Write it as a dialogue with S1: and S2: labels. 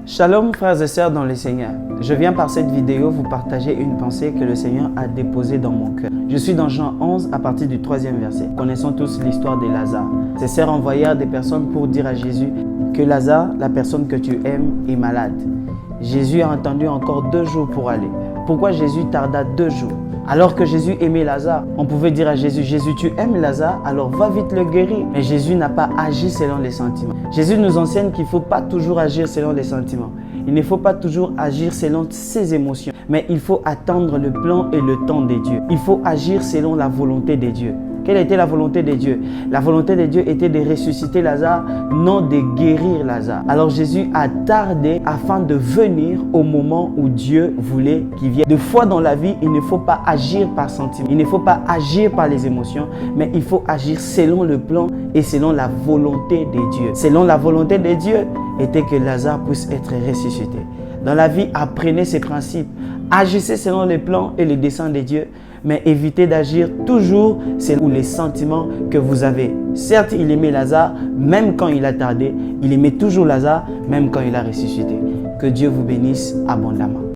S1: Shalom frères et sœurs dans le Seigneur. Je viens par cette vidéo vous partager une pensée que le Seigneur a déposée dans mon cœur. Je suis dans Jean 11 à partir du 3e verset. Nous connaissons tous l'histoire de Lazare. Ses sœurs envoyèrent des personnes pour dire à Jésus que Lazare, la personne que tu aimes, est malade. Jésus a entendu encore 2 jours pour aller. Pourquoi Jésus tarda 2 jours? Alors que Jésus aimait Lazare, on pouvait dire à Jésus, Jésus, tu aimes Lazare, alors va vite le guérir. Mais Jésus n'a pas agi selon les sentiments. Jésus nous enseigne qu'il ne faut pas toujours agir selon les sentiments. Il ne faut pas toujours agir selon ses émotions, mais il faut attendre le plan et le temps de Dieu. Il faut agir selon la volonté de Dieu. Quelle était la volonté de Dieu? La volonté de Dieu était de ressusciter Lazare, non de guérir Lazare. Alors Jésus a tardé afin de venir au moment où Dieu voulait qu'il vienne. Des fois dans la vie, il ne faut pas agir par sentiment. Il ne faut pas agir par les émotions, mais il faut agir selon le plan et selon la volonté de Dieu. Selon la volonté de Dieu était que Lazare puisse être ressuscité. Dans la vie, apprenez ces principes. Agissez selon les plans et les desseins de Dieu, mais évitez d'agir toujours selon les sentiments que vous avez. Certes, il aimait Lazare, même quand il a tardé. Il aimait toujours Lazare, même quand il a ressuscité. Que Dieu vous bénisse abondamment.